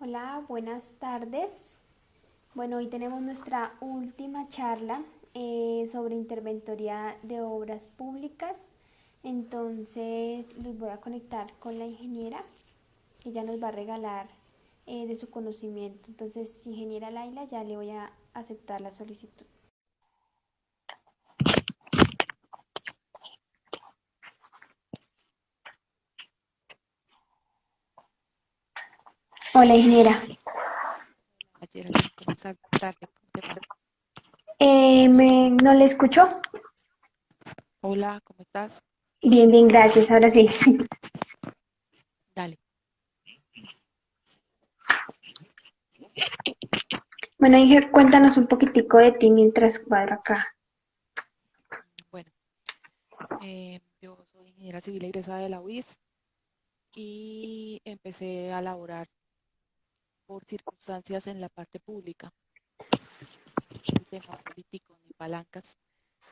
Hola, buenas tardes. Bueno, hoy tenemos nuestra última charla sobre interventoría de obras públicas. Entonces, los voy a conectar con la ingeniera. Ella nos va a regalar de su conocimiento. Entonces, ingeniera Laila, ya le voy a aceptar la solicitud. Hola, ingeniera. Hola, Geraldine, ¿cómo estás? Buenas tardes, ¿cómo te va? ¿No le escuchó? Hola, ¿cómo estás? Bien, bien, gracias. Ahora sí. Dale. Bueno, Inge, cuéntanos un poquitico de ti mientras cuadro acá. Bueno, yo soy ingeniera civil egresada de la UIS y empecé a laborar por circunstancias en la parte pública, no por tema político ni palancas,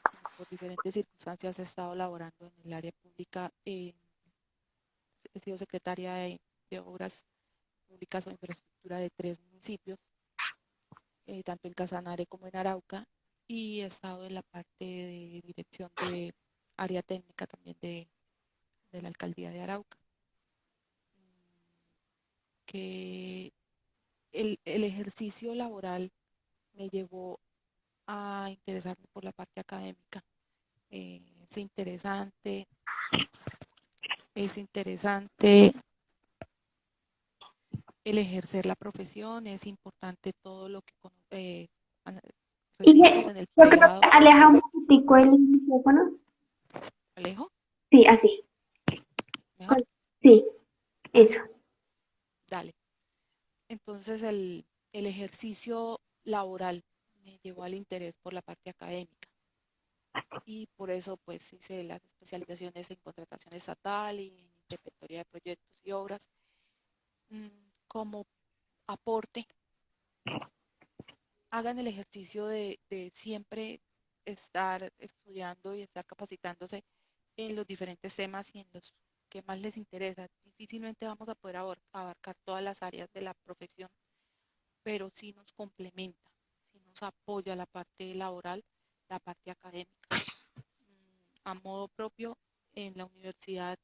sino por diferentes circunstancias he estado laborando en el área pública. He sido secretaria de Obras Públicas o Infraestructura de 3 municipios, tanto en Casanare como en Arauca, y he estado en la parte de dirección de área técnica también de la alcaldía de Arauca. Que el ejercicio laboral me llevó a interesarme por la parte académica. Es interesante, es interesante el ejercer la profesión, es importante todo lo que ana- Y recibimos en el yo creo que pregrado. aleja un poquitico el micrófono. Alejo, Sí, así. mejor, Con- Sí, eso. dale. Entonces el ejercicio laboral me llevó al interés por la parte académica y por eso pues hice las especializaciones en contratación estatal y en interventoría de proyectos y obras, mm, como aporte. Hagan el ejercicio de siempre estar estudiando y estar capacitándose en los diferentes temas y en los que más les interesa. Difícilmente vamos a poder abarcar todas las áreas de la profesión, pero sí nos complementa, sí nos apoya la parte laboral, la parte académica. A modo propio, en la universidad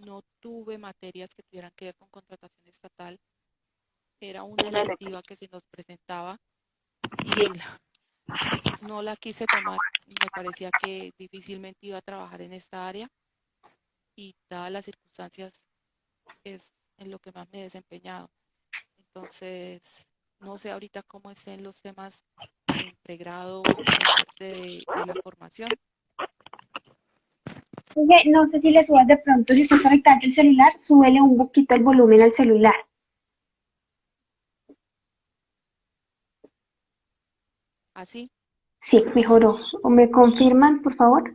no tuve materias que tuvieran que ver con contratación estatal. Era una electiva que se nos presentaba y no la quise tomar. Me parecía que difícilmente iba a trabajar en esta área y dadas las circunstancias es en lo que más me he desempeñado. Entonces, no sé ahorita cómo estén los temas en pregrado por la parte de la formación. Oye, no sé si le subas de pronto, si estás conectado el celular, súbele un poquito el volumen al celular. Así, Sí, mejoró. ¿O me confirman, por favor?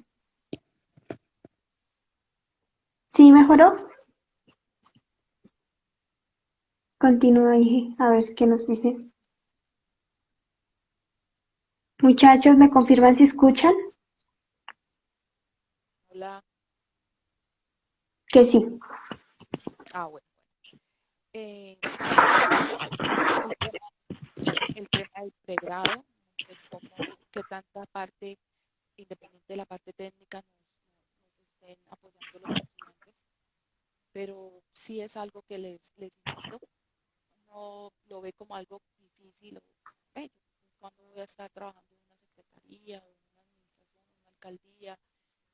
Sí, mejoró. Continúa, Inge, a ver qué nos dice. Muchachos, ¿me confirman si escuchan? hola. Que sí. Bueno. Entonces, sí, el tema del pregrado, de cómo, qué tanta parte, independiente de la parte técnica, nos estén apoyando los estudiantes, pero sí es algo que les invito. No lo ve como algo difícil o bello. Cuando voy a estar trabajando en una secretaría o en una administración, en una alcaldía,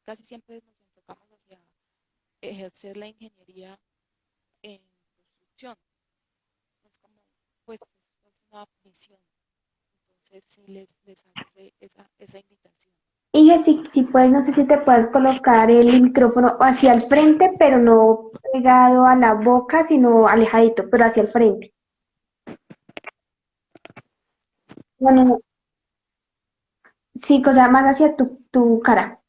casi siempre nos enfocamos hacia ejercer la ingeniería en construcción. Es como, pues, es una misión. Entonces, sí les hago esa invitación. Inge, si puedes, no sé si te puedes colocar el micrófono hacia el frente, pero no pegado a la boca, sino alejadito, pero hacia el frente. No, no, no. Sí, cosa más hacia tu cara.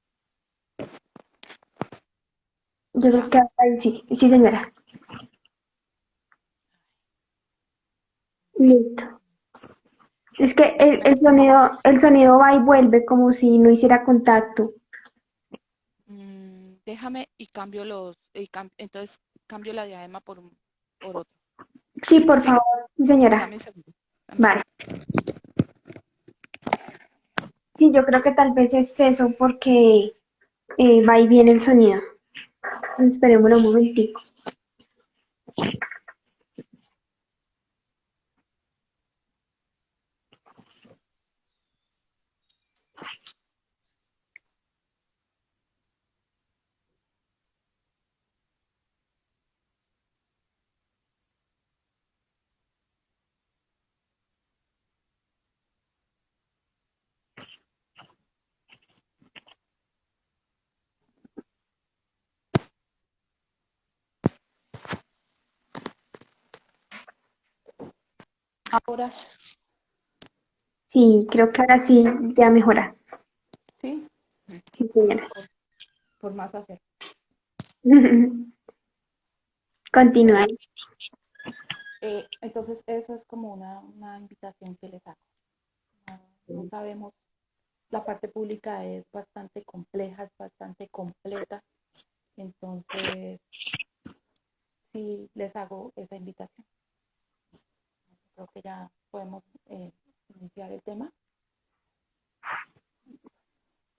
Yo creo ¿Ya? que ahí sí, sí, señora. Listo. Es que Entonces, el sonido va y vuelve como si no hiciera contacto. déjame y cambio entonces cambio la diadema por otro. Sí, por Sí, favor, sí, señora. dame un segundo. Dame un Vale. segundo. Sí, yo creo que tal vez es eso porque va y viene el sonido. Esperemos un momentico. Ahora Sí, creo que ahora sí ya mejora. sí, Sí, señora. por más hacer. Continúa. Entonces, eso es como una invitación que les hago. No, no sabemos, la parte pública es bastante compleja, es bastante completa, entonces sí les hago esa invitación. Creo que ya podemos iniciar el tema.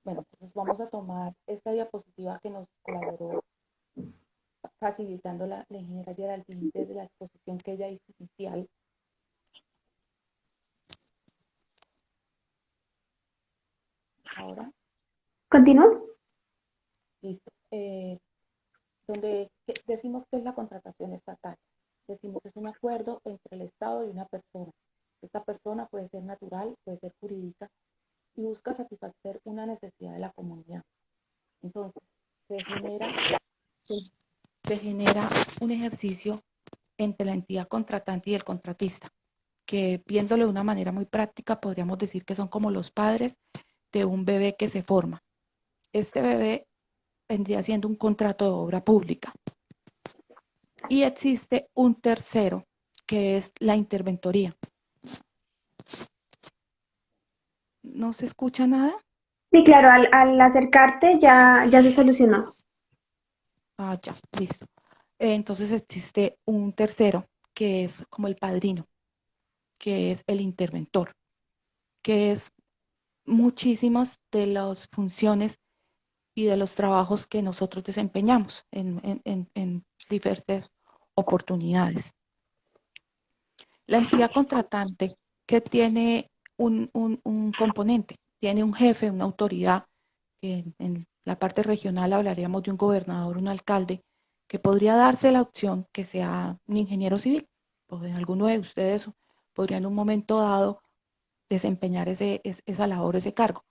Bueno, entonces vamos a tomar esta diapositiva que nos colaboró facilitando la ingeniera Geraldine desde la exposición que ella hizo inicial. Ahora, ¿Continúa? listo. Donde decimos que es la contratación estatal. Decimos es un acuerdo entre el Estado y una persona. Esta persona puede ser natural, puede ser jurídica y busca satisfacer una necesidad de la comunidad. Entonces, se genera, se, se genera un ejercicio entre la entidad contratante y el contratista, que viéndolo de una manera muy práctica podríamos decir que son como los padres de un bebé que se forma. Este bebé vendría siendo un contrato de obra pública. Y existe un tercero, que es la interventoría. ¿No se escucha nada? Sí, claro, al acercarte ya se solucionó. Ah, ya, listo. Entonces existe un tercero, que es como el padrino, que es el interventor, que es muchísimas de las funciones y de los trabajos que nosotros desempeñamos en diversas oportunidades. La entidad contratante que tiene un componente, tiene un jefe, una autoridad, que en la parte regional hablaríamos de un gobernador, un alcalde, que podría darse la opción que sea un ingeniero civil, pues alguno de ustedes podría en un momento dado desempeñar esa labor, ese cargo.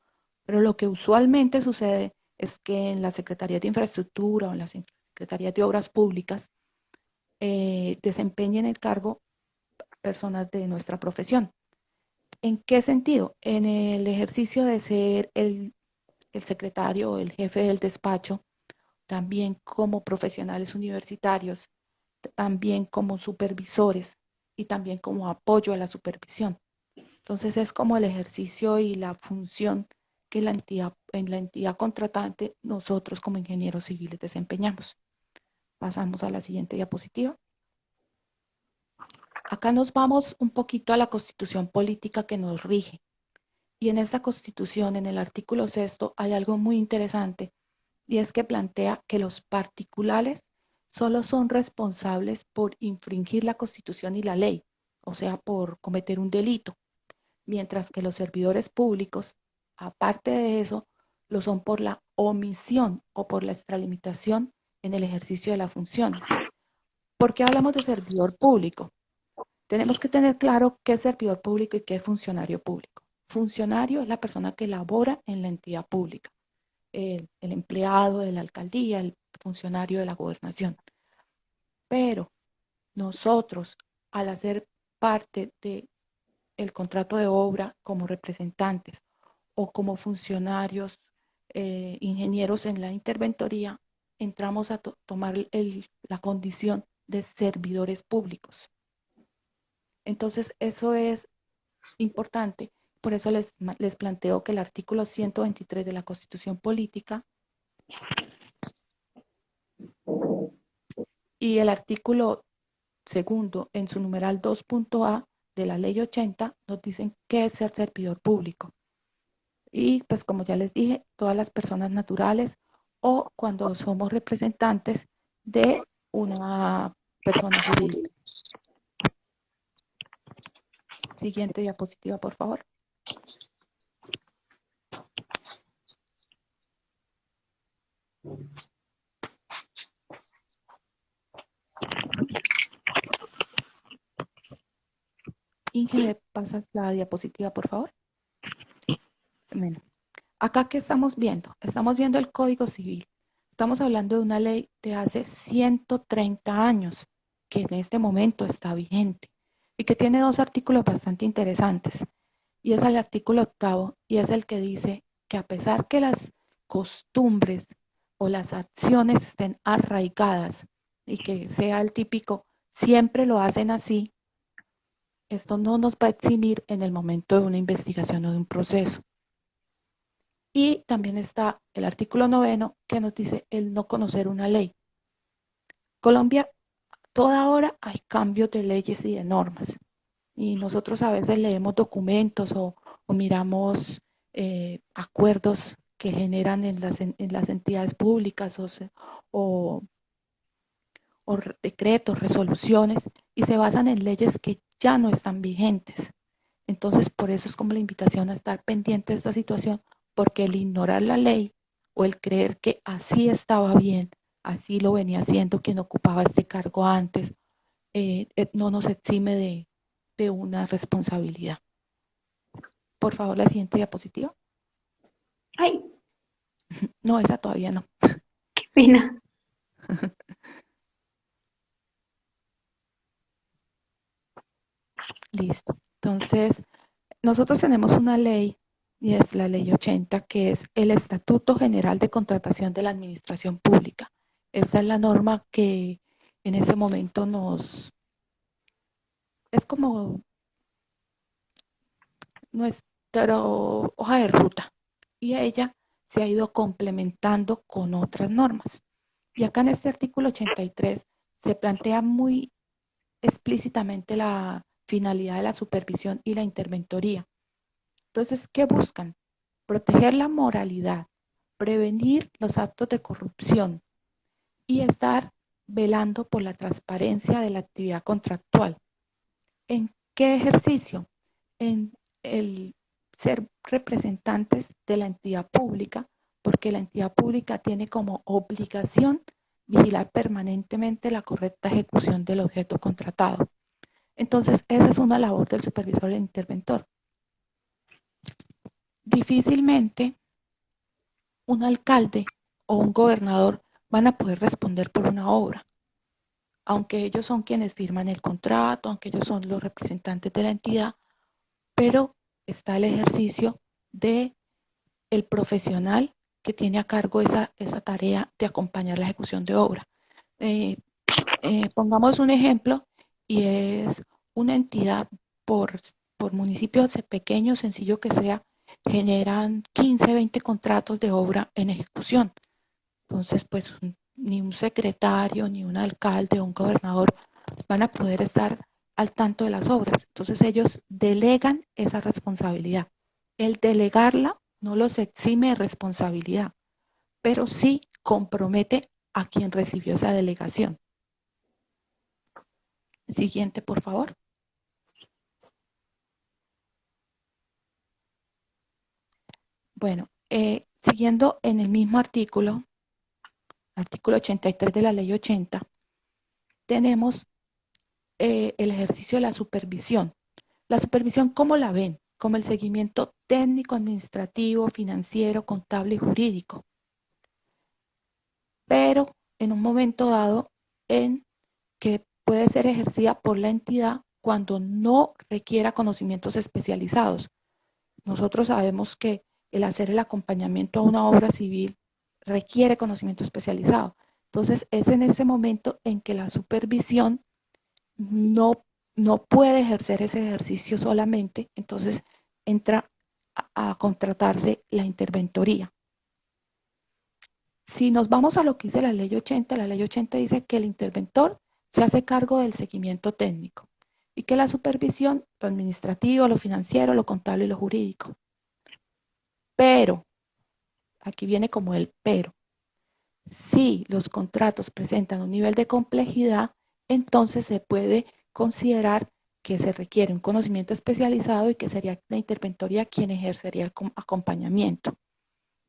Pero lo que usualmente sucede es que en la Secretaría de Infraestructura o en las Secretarías de Obras Públicas desempeñen el cargo personas de nuestra profesión. ¿En qué sentido? En el ejercicio de ser el secretario o el jefe del despacho, también como profesionales universitarios, también como supervisores y también como apoyo a la supervisión. Entonces es como el ejercicio y la función que en la entidad contratante nosotros como ingenieros civiles desempeñamos. Pasamos a la siguiente diapositiva. Acá nos vamos un poquito a la constitución política que nos rige. Y en esta constitución, en el artículo sexto, hay algo muy interesante y es que plantea que los particulares solo son responsables por infringir la constitución y la ley, o sea, por cometer un delito, mientras que los servidores públicos, aparte de eso, lo son por la omisión o por la extralimitación en el ejercicio de las funciones. ¿Por qué hablamos de servidor público? Tenemos que tener claro qué es servidor público y qué es funcionario público. Funcionario es la persona que labora en la entidad pública, el empleado de la alcaldía, el funcionario de la gobernación. Pero nosotros, al hacer parte del contrato de obra como representantes o como funcionarios, ingenieros en la interventoría, entramos a tomar la condición de servidores públicos. Entonces, eso es importante. Por eso les planteo que el artículo 123 de la Constitución Política y el artículo segundo, en su numeral 2.a de la ley 80, nos dicen qué es ser servidor público. Y pues como ya les dije, todas las personas naturales o cuando somos representantes de una persona jurídica. Siguiente diapositiva, por favor. Inge, ¿me pasas la diapositiva, por favor? Bueno, acá, ¿qué estamos viendo? Estamos viendo el Código Civil. Estamos hablando de una ley de hace 130 años, que en este momento está vigente y que tiene dos artículos bastante interesantes. Y es el artículo 8 y es el que dice que a pesar que las costumbres o las acciones estén arraigadas y que sea el típico, siempre lo hacen así, esto no nos va a eximir en el momento de una investigación o de un proceso. Y también está el artículo 9 que nos dice el no conocer una ley. Colombia, toda hora hay cambios de leyes y de normas. Y nosotros a veces leemos documentos o miramos acuerdos que generan en las entidades públicas o, o decretos, resoluciones, y se basan en leyes que ya no están vigentes. Entonces, por eso es como la invitación a estar pendiente de esta situación, porque el ignorar la ley o el creer que así estaba bien, así lo venía haciendo quien ocupaba este cargo antes, no nos exime de una responsabilidad. Por favor, la siguiente diapositiva. Ay, No, esa todavía no. qué pena. Listo. Entonces, nosotros tenemos una ley, y es la ley 80, que es el Estatuto General de Contratación de la Administración Pública. Esta es la norma que en ese momento es como nuestra hoja de ruta, y ella se ha ido complementando con otras normas. Y acá en este artículo 83 se plantea muy explícitamente la finalidad de la supervisión y la interventoría. Entonces, ¿qué buscan? Proteger la moralidad, prevenir los actos de corrupción y estar velando por la transparencia de la actividad contractual. ¿En qué ejercicio? En el ser representantes de la entidad pública, porque la entidad pública tiene como obligación vigilar permanentemente la correcta ejecución del objeto contratado. Entonces, esa es una labor del supervisor e interventor. Difícilmente un alcalde o un gobernador van a poder responder por una obra, aunque ellos son quienes firman el contrato, aunque ellos son los representantes de la entidad, pero está el ejercicio de el profesional que tiene a cargo esa tarea de acompañar la ejecución de obra. Eh, pongamos un ejemplo y es una entidad por, por municipio pequeño, sencillo que sea, generan 15, 20 contratos de obra en ejecución. Entonces, pues ni un secretario, ni un alcalde o un gobernador van a poder estar al tanto de las obras. Entonces ellos delegan esa responsabilidad. El delegarla no los exime de responsabilidad, pero sí compromete a quien recibió esa delegación. Siguiente, por favor. Bueno, siguiendo en el mismo artículo 83 de la ley 80, tenemos el ejercicio de la supervisión. La supervisión, ¿cómo la ven? Como el seguimiento técnico, administrativo, financiero, contable y jurídico. Pero en un momento dado en que puede ser ejercida por la entidad cuando no requiera conocimientos especializados. Nosotros sabemos que el hacer el acompañamiento a una obra civil requiere conocimiento especializado. Entonces es en ese momento en que la supervisión no puede ejercer ese ejercicio solamente, entonces entra a contratarse la interventoría. Si nos vamos a lo que dice la ley 80 dice que el interventor se hace cargo del seguimiento técnico y que la supervisión, lo administrativo, lo financiero, lo contable y lo jurídico. Pero, aquí viene como el pero, si los contratos presentan un nivel de complejidad, entonces se puede considerar que se requiere un conocimiento especializado y que sería la interventoría quien ejercería el acompañamiento.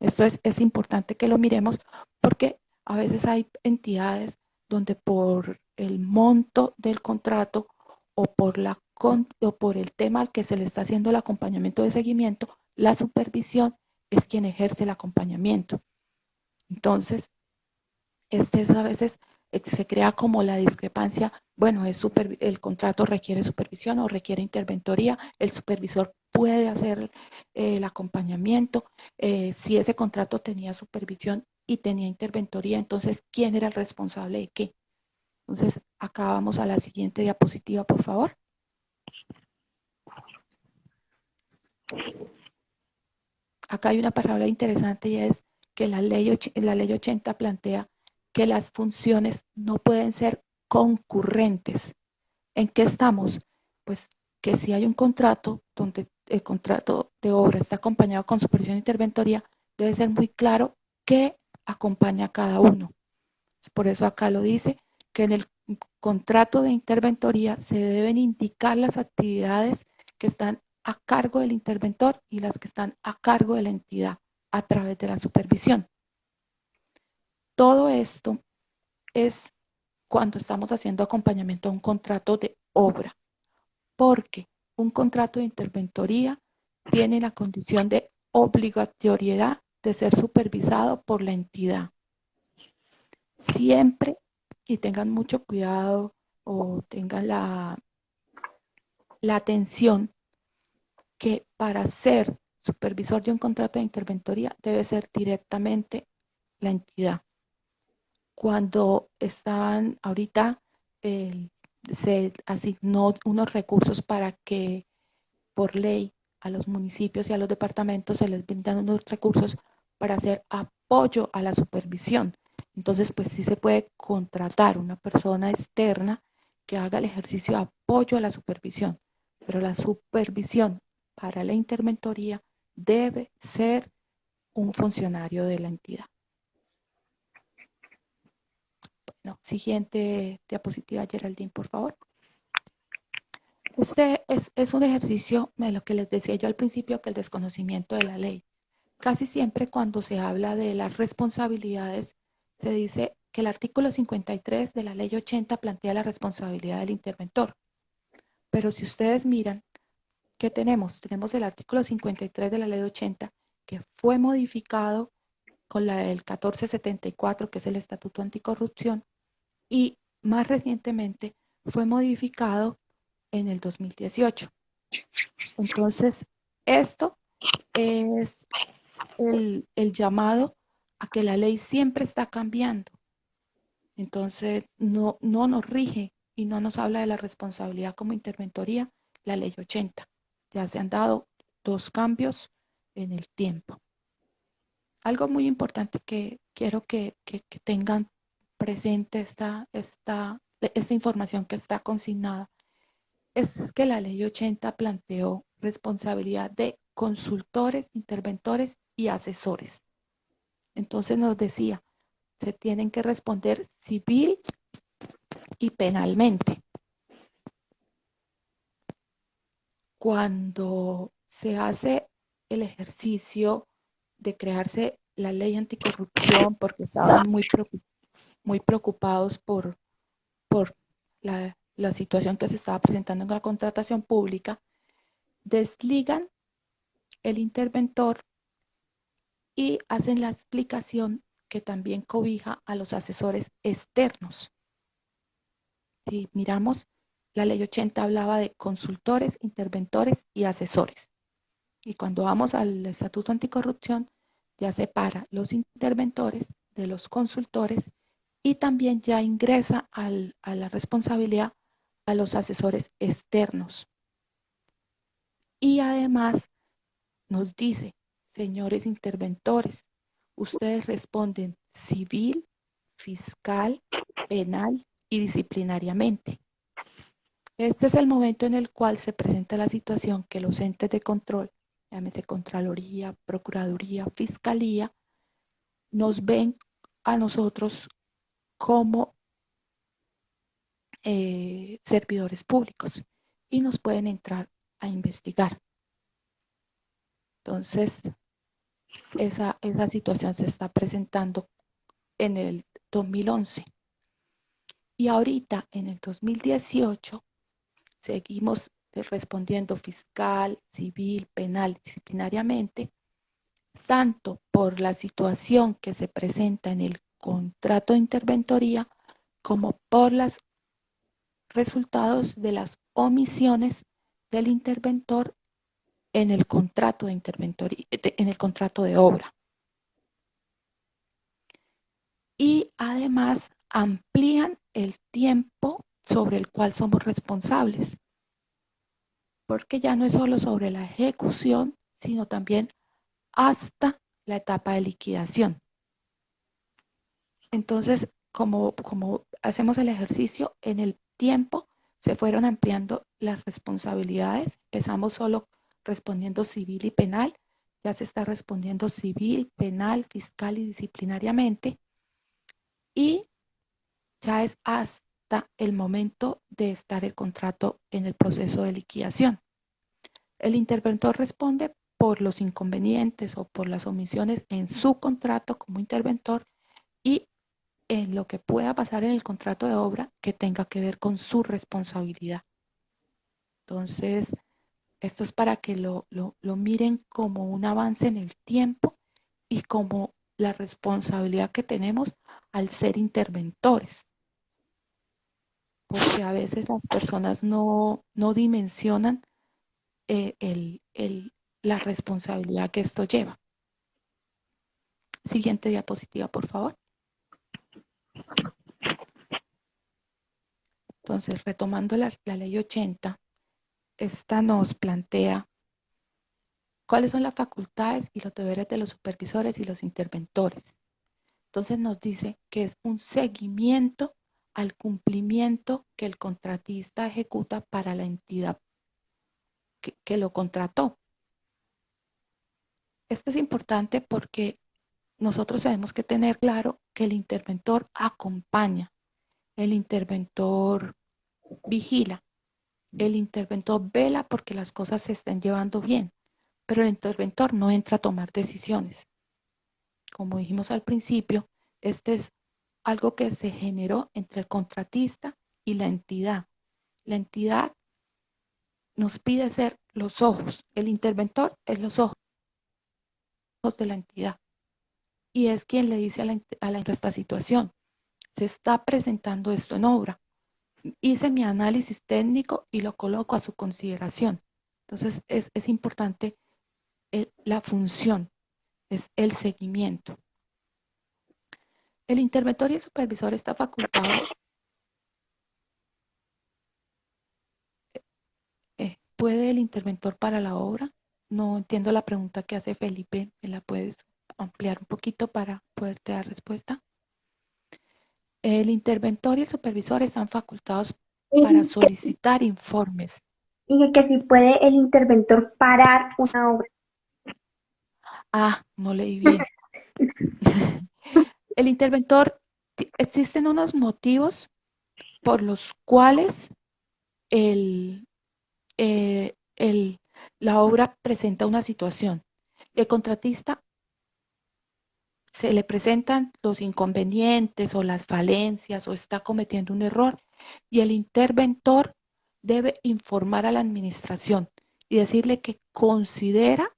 Esto es importante que lo miremos porque a veces hay entidades donde por el monto del contrato o por el tema al que se le está haciendo el acompañamiento de seguimiento, la supervisión es quien ejerce el acompañamiento. Entonces, a veces se crea como la discrepancia, bueno, el contrato requiere supervisión o requiere interventoría, el supervisor puede hacer el acompañamiento, si ese contrato tenía supervisión y tenía interventoría, entonces, ¿quién era el responsable de qué? Entonces, acá vamos a la siguiente diapositiva, por favor. Acá hay una palabra interesante y es que la ley 80 plantea que las funciones no pueden ser concurrentes. ¿En qué estamos? Pues que si hay un contrato donde el contrato de obra está acompañado con supervisión e interventoría, debe ser muy claro qué acompaña a cada uno. Por eso acá lo dice, que en el contrato de interventoría se deben indicar las actividades que están a cargo del interventor y las que están a cargo de la entidad a través de la supervisión. Todo esto es cuando estamos haciendo acompañamiento a un contrato de obra, porque un contrato de interventoría tiene la condición de obligatoriedad de ser supervisado por la entidad. Siempre, y tengan mucho cuidado o tengan la atención que para ser supervisor de un contrato de interventoría debe ser directamente la entidad. Cuando están ahorita, se asignó unos recursos para que por ley a los municipios y a los departamentos se les brindan unos recursos para hacer apoyo a la supervisión. Entonces, pues sí se puede contratar una persona externa que haga el ejercicio de apoyo a la supervisión, pero la supervisión para la interventoría debe ser un funcionario de la entidad. Bueno, siguiente diapositiva, Geraldine, por favor. Este es un ejercicio de lo que les decía yo al principio, que el desconocimiento de la ley. Casi siempre cuando se habla de las responsabilidades, se dice que el artículo 53 de la ley 80 plantea la responsabilidad del interventor. Pero si ustedes miran, ¿qué tenemos? Tenemos el artículo 53 de la ley 80 que fue modificado con la del 1474, que es el Estatuto Anticorrupción, y más recientemente fue modificado en el 2018. Entonces, esto es el llamado a que la ley siempre está cambiando. Entonces, no nos rige y no nos habla de la responsabilidad como interventoría la ley 80. Ya se han dado 2 cambios en el tiempo. Algo muy importante que quiero que tengan presente esta información que está consignada es que la ley 80 planteó responsabilidad de consultores, interventores y asesores. Entonces nos decía, se tienen que responder civil y penalmente. Cuando se hace el ejercicio de crearse la ley anticorrupción, porque estaban muy preocupados por la situación que se estaba presentando en la contratación pública, desligan el interventor y hacen la explicación que también cobija a los asesores externos. Si miramos, la ley 80 hablaba de consultores, interventores y asesores. Y cuando vamos al Estatuto Anticorrupción, ya separa los interventores de los consultores y también ya ingresa a la responsabilidad a los asesores externos. Y además nos dice, señores interventores, ustedes responden civil, fiscal, penal y disciplinariamente. Este es el momento en el cual se presenta la situación que los entes de control, llámese Contraloría, Procuraduría, Fiscalía, nos ven a nosotros como servidores públicos y nos pueden entrar a investigar. Entonces, esa situación se está presentando en el 2011. Y ahorita, en el 2018, seguimos respondiendo fiscal, civil, penal, disciplinariamente, tanto por la situación que se presenta en el contrato de interventoría como por los resultados de las omisiones del interventor en el contrato de interventoría, en el contrato de obra. Y además amplían el tiempo sobre el cual somos responsables, porque ya no es solo sobre la ejecución, sino también hasta la etapa de liquidación. Entonces, como hacemos el ejercicio, en el tiempo se fueron ampliando las responsabilidades. Empezamos solo respondiendo civil y penal, ya se está respondiendo civil, penal, fiscal y disciplinariamente. Y ya es hasta el momento de estar el contrato en el proceso de liquidación. El interventor responde por los inconvenientes o por las omisiones en su contrato como interventor y en lo que pueda pasar en el contrato de obra que tenga que ver con su responsabilidad. Entonces, esto es para que lo miren como un avance en el tiempo y como la responsabilidad que tenemos al ser interventores. Porque a veces las personas no dimensionan la responsabilidad que esto lleva. Siguiente diapositiva, por favor. Entonces, retomando la ley 80, esta nos plantea cuáles son las facultades y los deberes de los supervisores y los interventores. Entonces nos dice que es un seguimiento al cumplimiento que el contratista ejecuta para la entidad que lo contrató. Esto es importante porque nosotros tenemos que tener claro que el interventor acompaña, el interventor vigila, el interventor vela porque las cosas se estén llevando bien, pero el interventor no entra a tomar decisiones. Como dijimos al principio, este es algo que se generó entre el contratista y la entidad. La entidad nos pide ser los ojos, el interventor es los ojos de la entidad y es quien le dice a esta situación, se está presentando esto en obra. Hice mi análisis técnico y lo coloco a su consideración. Entonces es importante la función, es el seguimiento. El interventor y el supervisor está facultado. ¿Puede el interventor para la obra? No entiendo la pregunta que hace Felipe. ¿Me la puedes ampliar un poquito para poderte dar respuesta? El interventor y el supervisor están facultados para solicitar informes. Dije que si puede el interventor parar una obra. Ah, no leí bien. El interventor, existen unos motivos por los cuales la obra presenta una situación. El contratista se le presentan los inconvenientes o las falencias o está cometiendo un error y el interventor debe informar a la administración y decirle que considera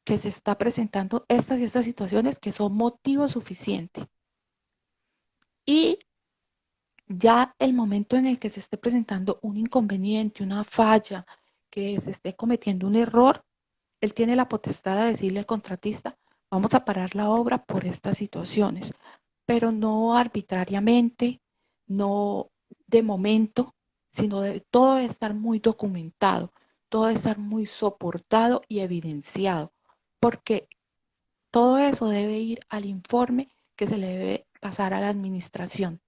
que se está presentando estas y estas situaciones que son motivo suficiente. Y ya el momento en el que se esté presentando un inconveniente, una falla, que se esté cometiendo un error, él tiene la potestad de decirle al contratista, vamos a parar la obra por estas situaciones, pero no arbitrariamente, no de momento, sino todo debe estar muy documentado, todo debe estar muy soportado y evidenciado, porque todo eso debe ir al informe que se le debe pasar a la administración.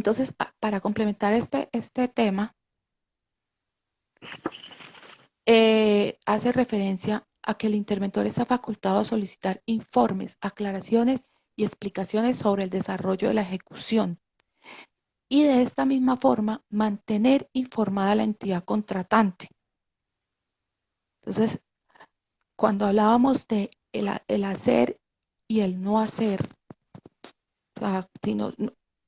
Entonces, para complementar este tema, hace referencia a que el interventor está facultado a solicitar informes, aclaraciones y explicaciones sobre el desarrollo de la ejecución y de esta misma forma mantener informada a la entidad contratante. Entonces, cuando hablábamos de el hacer y el no hacer, o sea, si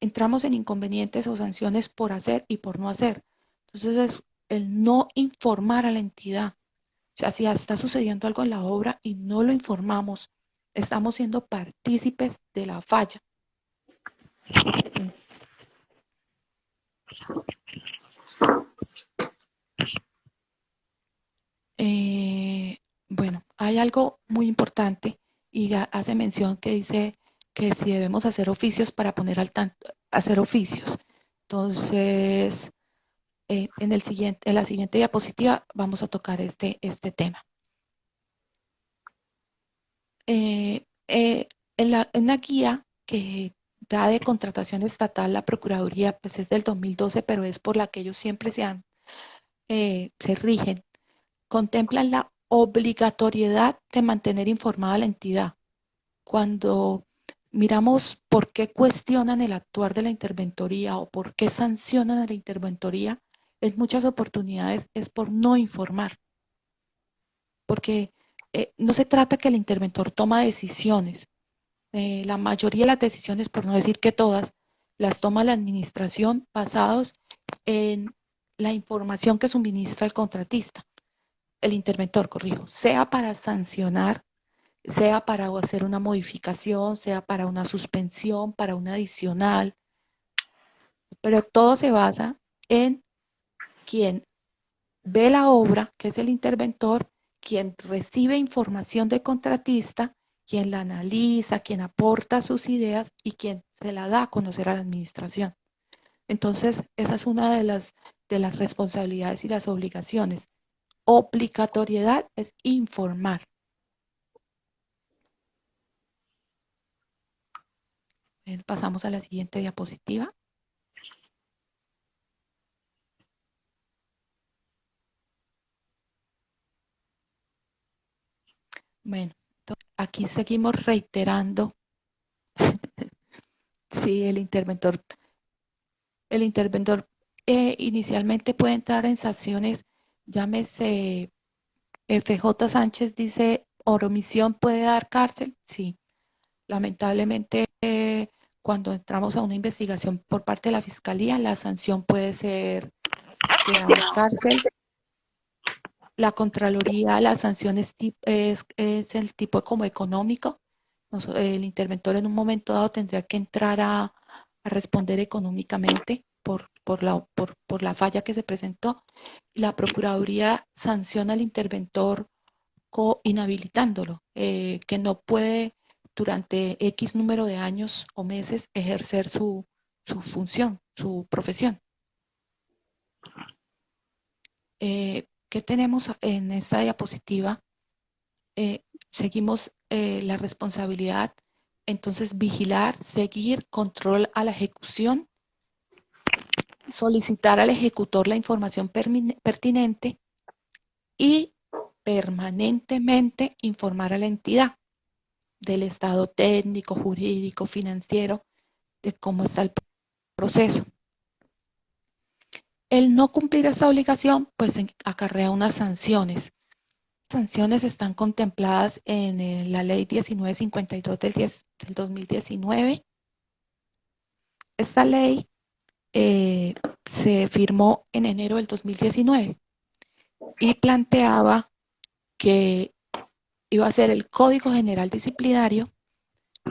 entramos en inconvenientes o sanciones por hacer y por no hacer. Entonces es el no informar a la entidad. O sea, si está sucediendo algo en la obra y no lo informamos, estamos siendo partícipes de la falla. Bueno, hay algo muy importante y hace mención que dice que si debemos hacer oficios para poner al tanto, hacer oficios. Entonces, en la siguiente diapositiva vamos a tocar este tema. En una guía que da de contratación estatal la Procuraduría, pues es del 2012, pero es por la que ellos siempre se rigen, contemplan la obligatoriedad de mantener informada a la entidad. Cuando miramos por qué cuestionan el actuar de la interventoría o por qué sancionan a la interventoría, en muchas oportunidades es por no informar, porque no se trata que el interventor toma decisiones. La mayoría de las decisiones, por no decir que todas, las toma la administración basados en la información que suministra el contratista, el interventor, corrijo, sea para sancionar, sea para hacer una modificación, sea para una suspensión, para una adicional, pero todo se basa en quien ve la obra, que es el interventor, quien recibe información del contratista, quien la analiza, quien aporta sus ideas y quien se la da a conocer a la administración. Entonces, esa es una de las responsabilidades y las obligaciones. Obligatoriedad es informar. Bien, pasamos a la siguiente diapositiva. Bueno, aquí seguimos reiterando. Sí, el interventor inicialmente puede entrar en sanciones, llámese FJ Sánchez dice, por omisión puede dar cárcel. Sí, lamentablemente cuando entramos a una investigación por parte de la Fiscalía, la sanción puede ser que dar cárcel. La Contraloría, la sanción es el tipo como económico. El interventor en un momento dado tendría que entrar a responder económicamente por la falla que se presentó. La Procuraduría sanciona al interventor inhabilitándolo, que no puede durante X número de años o meses ejercer su función, su profesión. ¿Qué tenemos en esta diapositiva? Seguimos la responsabilidad, entonces vigilar, seguir, control a la ejecución, solicitar al ejecutor la información pertinente y permanentemente informar a la entidad del estado técnico, jurídico, financiero, de cómo está el proceso. El no cumplir esa obligación, pues acarrea unas sanciones. Las sanciones están contempladas en la ley 1952 del 2019. Esta ley se firmó en enero del 2019 y planteaba que iba a ser el Código General Disciplinario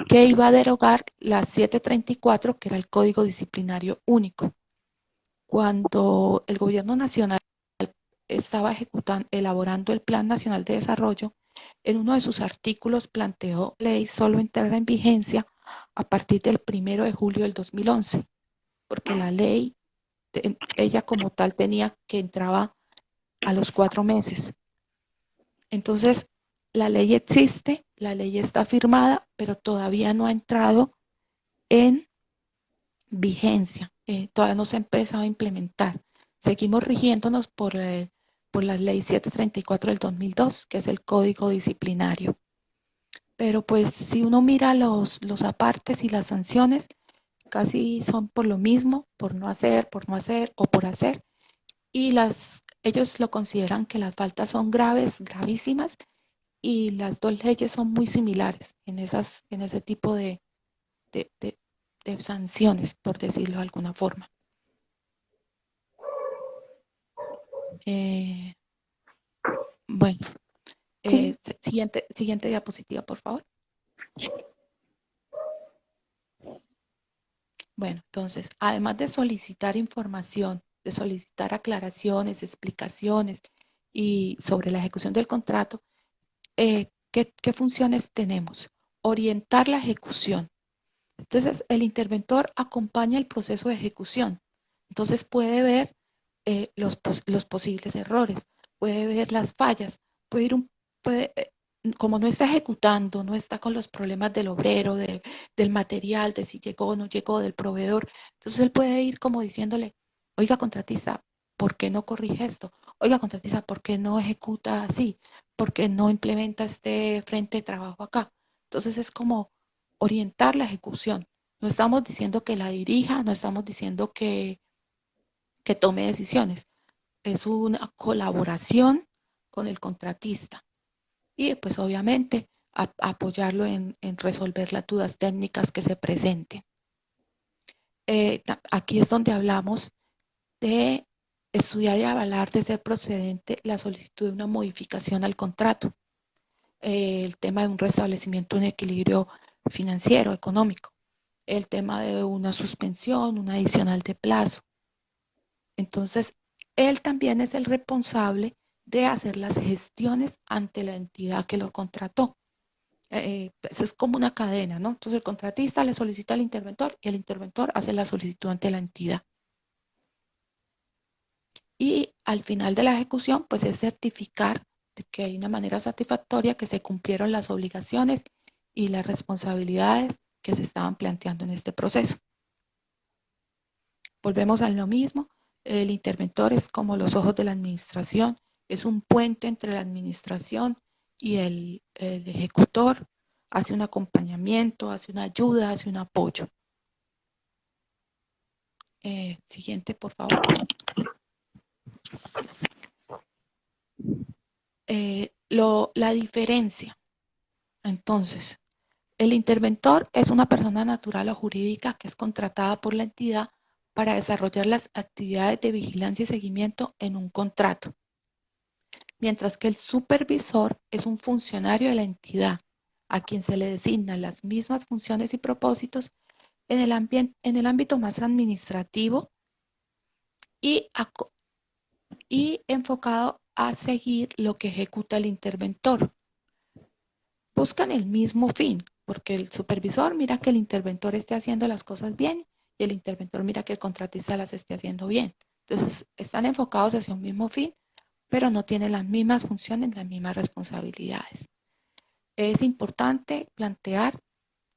que iba a derogar la 734, que era el Código Disciplinario Único. Cuando el Gobierno Nacional estaba elaborando el Plan Nacional de Desarrollo, en uno de sus artículos planteó la ley solo entrará en vigencia a partir del 1 de julio del 2011, porque la ley, ella como tal tenía que entraba a los 4 meses. Entonces, la ley existe, la ley está firmada, pero todavía no ha entrado en vigencia. todavía no se ha empezado a implementar. Seguimos rigiéndonos por la ley 734 del 2002, que es el Código Disciplinario. Pero pues si uno mira los apartes y las sanciones, casi son por lo mismo, por no hacer o por hacer. Y ellos lo consideran que las faltas son graves, gravísimas, y las dos leyes son muy similares en ese tipo de, de- de sanciones, por decirlo de alguna forma. Eh, bueno, Sí, siguiente diapositiva, por favor. Bueno, entonces, además de solicitar información, de solicitar aclaraciones, explicaciones y sobre la ejecución del contrato, ¿qué funciones tenemos? Orientar la ejecución. Entonces, el interventor acompaña el proceso de ejecución. Entonces, puede ver los posibles errores, puede ver las fallas, puede ir puede, como no está ejecutando, no está con los problemas del obrero, del material, de si llegó o no llegó, del proveedor. Entonces, él puede ir como diciéndole, oiga, contratista, ¿por qué no corrige esto? Oiga, contratista, ¿por qué no ejecuta así? ¿Por qué no implementa este frente de trabajo acá? Entonces, es como orientar la ejecución. No estamos diciendo que la dirija, no estamos diciendo que tome decisiones. Es una colaboración con el contratista y pues obviamente apoyarlo en resolver las dudas técnicas que se presenten. Aquí es donde hablamos de estudiar y avalar de ser procedente la solicitud de una modificación al contrato, el tema de un restablecimiento en equilibrio financiero, económico, el tema de una suspensión, una adicional de plazo. Entonces, él también es el responsable de hacer las gestiones ante la entidad que lo contrató. Eso es como una cadena, ¿no? Entonces, el contratista le solicita al interventor y el interventor hace la solicitud ante la entidad. Y al final de la ejecución, pues es certificar de que hay una manera satisfactoria que se cumplieron las obligaciones y las responsabilidades que se estaban planteando en este proceso. Volvemos a lo mismo, el interventor es como los ojos de la administración, es un puente entre la administración y el ejecutor, hace un acompañamiento, hace una ayuda, hace un apoyo. Siguiente, por favor. La diferencia. Entonces, el interventor es una persona natural o jurídica que es contratada por la entidad para desarrollar las actividades de vigilancia y seguimiento en un contrato, mientras que el supervisor es un funcionario de la entidad a quien se le designan las mismas funciones y propósitos en el ámbito más administrativo y, y enfocado a seguir lo que ejecuta el interventor. Buscan el mismo fin, porque el supervisor mira que el interventor esté haciendo las cosas bien y el interventor mira que el contratista las esté haciendo bien. Entonces, están enfocados hacia un mismo fin, pero no tienen las mismas funciones, las mismas responsabilidades. Es importante plantear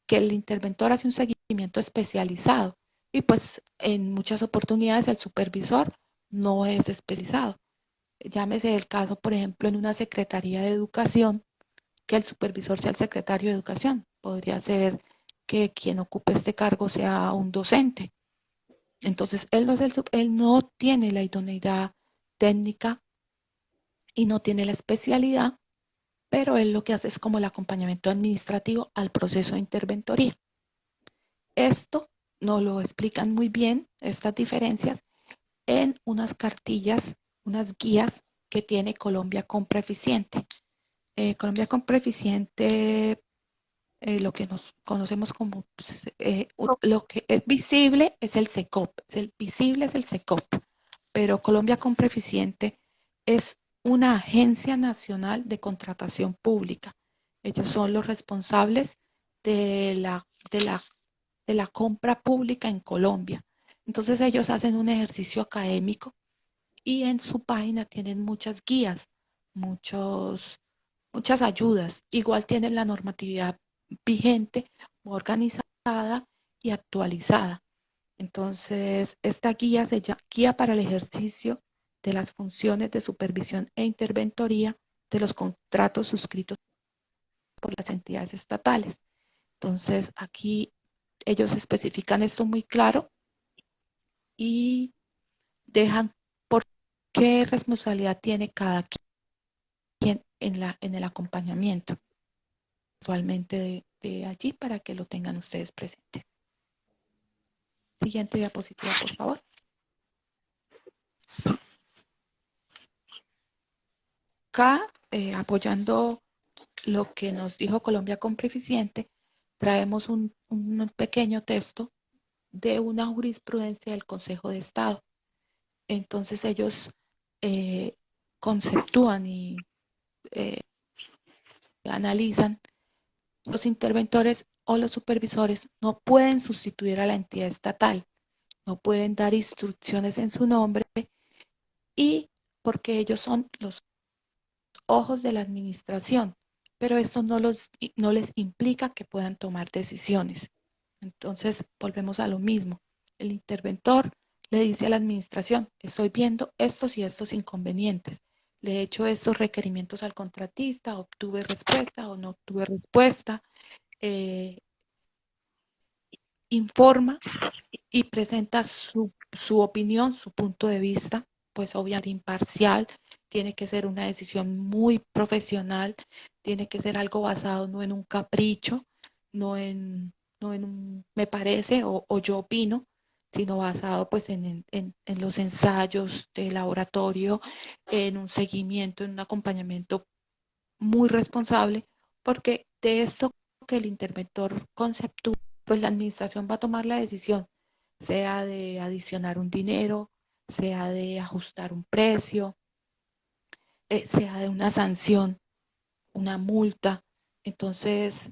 que el interventor hace un seguimiento especializado y pues en muchas oportunidades el supervisor no es especializado. Llámese el caso, por ejemplo, en una secretaría de educación, que el supervisor sea el secretario de educación. Podría ser que quien ocupe este cargo sea un docente. Entonces, él no tiene la idoneidad técnica y no tiene la especialidad, pero él lo que hace es como el acompañamiento administrativo al proceso de interventoría. Esto nos lo explican muy bien, estas diferencias, en unas cartillas, unas guías que tiene Colombia Compra Eficiente. Colombia Compra Eficiente, lo que nos conocemos como, pues, lo que es visible es el SECOP, visible es el SECOP, pero Colombia Compra Eficiente es una agencia nacional de contratación pública. Ellos son los responsables de de la compra pública en Colombia. Entonces ellos hacen un ejercicio académico y en su página tienen muchas guías, muchas ayudas. Igual tienen la normatividad vigente, organizada y actualizada. Entonces, esta guía se llama Guía para el ejercicio de las funciones de supervisión e interventoría de los contratos suscritos por las entidades estatales. Entonces, aquí ellos especifican esto muy claro y dejan por qué responsabilidad tiene cada quien en el acompañamiento usualmente de allí para que lo tengan ustedes presente. Siguiente diapositiva, por favor. Acá, apoyando lo que nos dijo Colombia Compra Eficiente, traemos un pequeño texto de una jurisprudencia del Consejo de Estado. Entonces ellos conceptúan y analizan los interventores o los supervisores no pueden sustituir a la entidad estatal, no pueden dar instrucciones en su nombre y porque ellos son los ojos de la administración, pero esto no les implica que puedan tomar decisiones. Entonces, volvemos a lo mismo. El interventor le dice a la administración, estoy viendo estos y estos inconvenientes. Le he hecho estos requerimientos al contratista, obtuve respuesta o no obtuve respuesta. Informa y presenta su opinión, su punto de vista, pues obviamente imparcial, tiene que ser una decisión muy profesional, tiene que ser algo basado no en un capricho, no en un me parece o yo opino, sino basado pues en los ensayos de laboratorio, en un seguimiento, en un acompañamiento muy responsable, porque de esto que el interventor conceptúa, pues la administración va a tomar la decisión, sea de adicionar un dinero, sea de ajustar un precio, sea de una sanción, una multa. Entonces,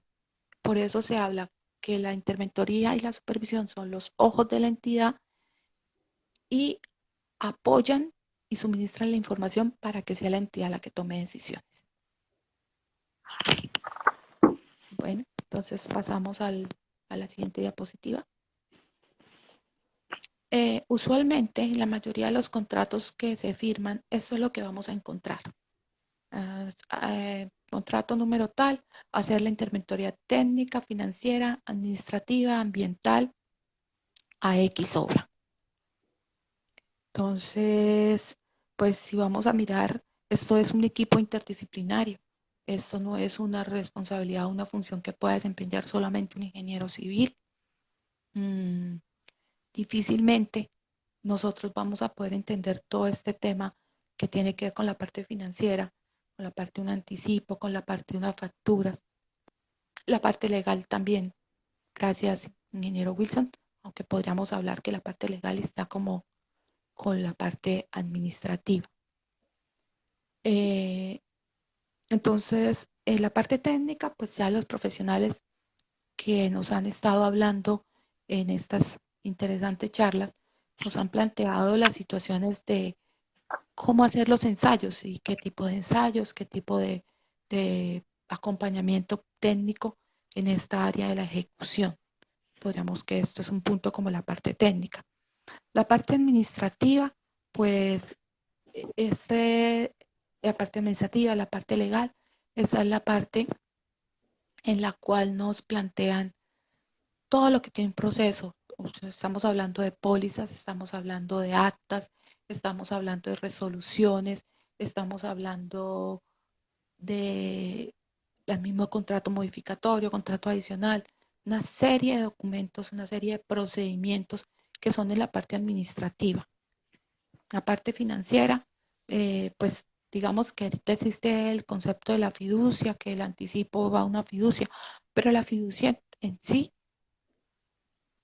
por eso se habla que la interventoría y la supervisión son los ojos de la entidad y apoyan y suministran la información para que sea la entidad la que tome decisiones. Bueno, entonces pasamos a la siguiente diapositiva. Usualmente, en la mayoría de los contratos que se firman, eso es lo que vamos a encontrar. Contrato número tal, hacer la interventoría técnica, financiera, administrativa, ambiental, a X obra. Entonces, pues si vamos a mirar, esto es un equipo interdisciplinario. Esto no es una responsabilidad, una función que pueda desempeñar solamente un ingeniero civil. Difícilmente nosotros vamos a poder entender todo este tema que tiene que ver con la parte financiera, con la parte de un anticipo, con la parte de unas facturas, la parte legal también. Gracias, ingeniero Wilson, aunque podríamos hablar que la parte legal está como con la parte administrativa. Entonces, en la parte técnica, pues ya los profesionales que nos han estado hablando en estas interesantes charlas, nos han planteado las situaciones de cómo hacer los ensayos y qué tipo de ensayos, qué tipo de acompañamiento técnico en esta área de la ejecución. Podríamos que esto es un punto como la parte técnica. La parte administrativa, pues, la parte administrativa, la parte legal, esa es la parte en la cual nos plantean todo lo que tiene un proceso. Estamos hablando de pólizas, estamos hablando de actas, estamos hablando de resoluciones, estamos hablando de el mismo contrato modificatorio, contrato adicional, una serie de documentos, una serie de procedimientos que son en la parte administrativa. La parte financiera, pues digamos que ahorita existe el concepto de la fiducia, que el anticipo va a una fiducia, pero la fiducia en sí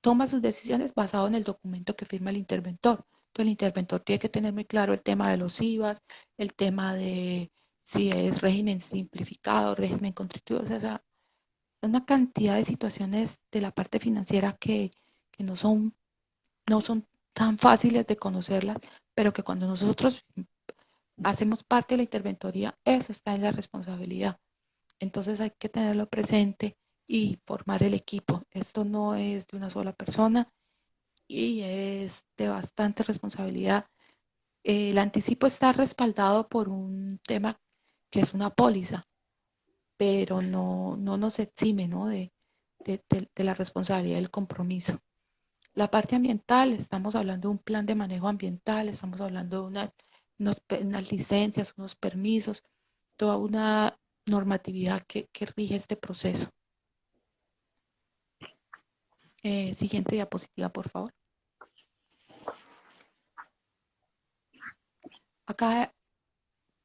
toma sus decisiones basado en el documento que firma el interventor. Entonces el interventor tiene que tener muy claro el tema de los IVAs, el tema de si es régimen simplificado, régimen contributivo, o sea, una cantidad de situaciones de la parte financiera que no son tan fáciles de conocerlas, pero que cuando nosotros hacemos parte de la interventoría, eso está en la responsabilidad. Entonces hay que tenerlo presente y formar el equipo. Esto no es de una sola persona y es de bastante responsabilidad. El anticipo está respaldado por un tema que es una póliza, pero no nos exime, ¿no? de la responsabilidad del compromiso. La parte ambiental, estamos hablando de un plan de manejo ambiental, estamos hablando de unas licencias, unos permisos, toda una normatividad que rige este proceso. Siguiente diapositiva, por favor. Acá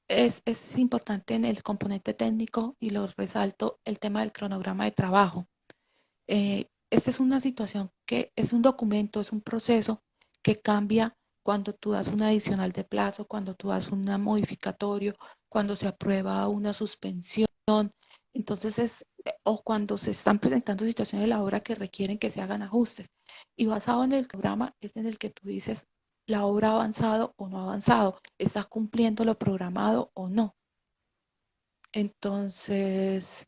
es importante en el componente técnico y lo resalto el tema del cronograma de trabajo. Esta es una situación que es un documento, es un proceso que cambia cuando tú das un adicional de plazo, cuando tú das un modificatorio, cuando se aprueba una suspensión. Entonces o cuando se están presentando situaciones de la obra que requieren que se hagan ajustes. Y basado en el programa es en el que tú dices la obra ha avanzado o no ha avanzado, está cumpliendo lo programado o no. Entonces,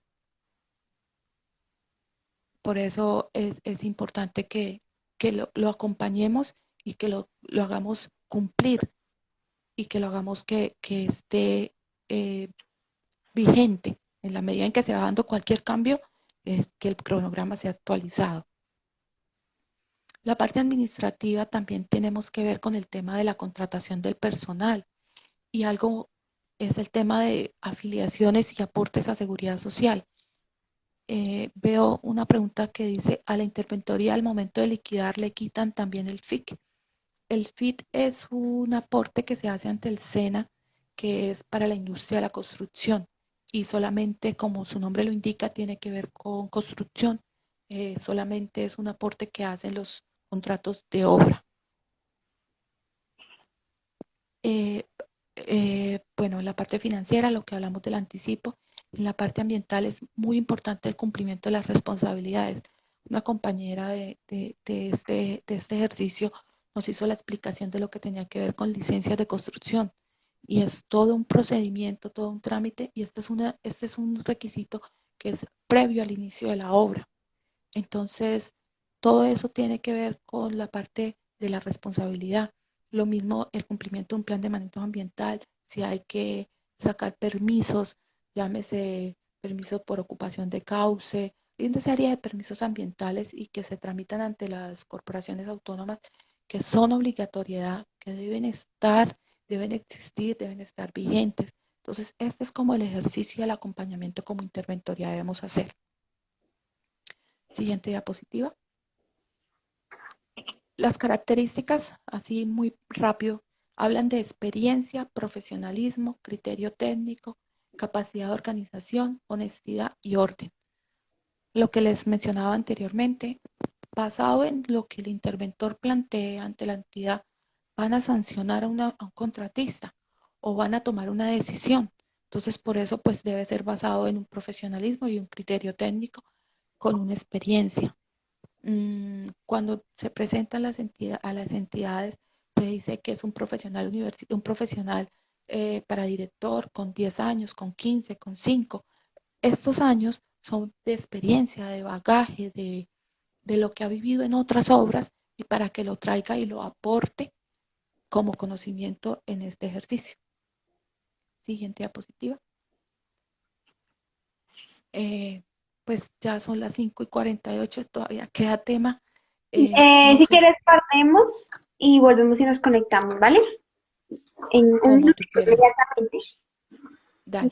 por eso es importante que lo acompañemos y que lo hagamos cumplir y que lo hagamos que esté vigente en la medida en que se va dando cualquier cambio, es que el cronograma sea actualizado. La parte administrativa también tenemos que ver con el tema de la contratación del personal y algo es el tema de afiliaciones y aportes a seguridad social. Veo una pregunta que dice, a la interventoría al momento de liquidar le quitan también el FIC. El FIT es un aporte que se hace ante el SENA, que es para la industria de la construcción y solamente, como su nombre lo indica, tiene que ver con construcción. Solamente es un aporte que hacen los contratos de obra. Bueno, en la parte financiera, lo que hablamos del anticipo, en la parte ambiental es muy importante el cumplimiento de las responsabilidades. Una compañera de este ejercicio nos hizo la explicación de lo que tenía que ver con licencias de construcción y es todo un procedimiento, todo un trámite y este es un requisito que es previo al inicio de la obra. Entonces, todo eso tiene que ver con la parte de la responsabilidad. Lo mismo el cumplimiento de un plan de manejo ambiental, si hay que sacar permisos, llámese permiso por ocupación de cauce, hay una serie de permisos ambientales y que se tramitan ante las corporaciones autónomas que son obligatoriedad, que deben existir, deben estar vigentes. Entonces, este es como el ejercicio y el acompañamiento como interventoría debemos hacer. Siguiente diapositiva. Las características, así muy rápido, hablan de experiencia, profesionalismo, criterio técnico, capacidad de organización, honestidad y orden. Lo que les mencionaba anteriormente, basado en lo que el interventor plantee ante la entidad, van a sancionar a un contratista o van a tomar una decisión. Entonces, por eso, pues debe ser basado en un profesionalismo y un criterio técnico con una experiencia. Cuando se presentan a las entidades, se dice que es un profesional un profesional para director con 10 años, con 15, con 5. Estos años son de experiencia, de bagaje, de lo que ha vivido en otras obras y para que lo traiga y lo aporte como conocimiento en este ejercicio. Siguiente diapositiva. Pues ya son las 5:48, todavía queda tema. No Si sé, quieres, partemos y volvemos y nos conectamos, ¿vale? En un como minuto tú quieras. inmediatamente. Dale.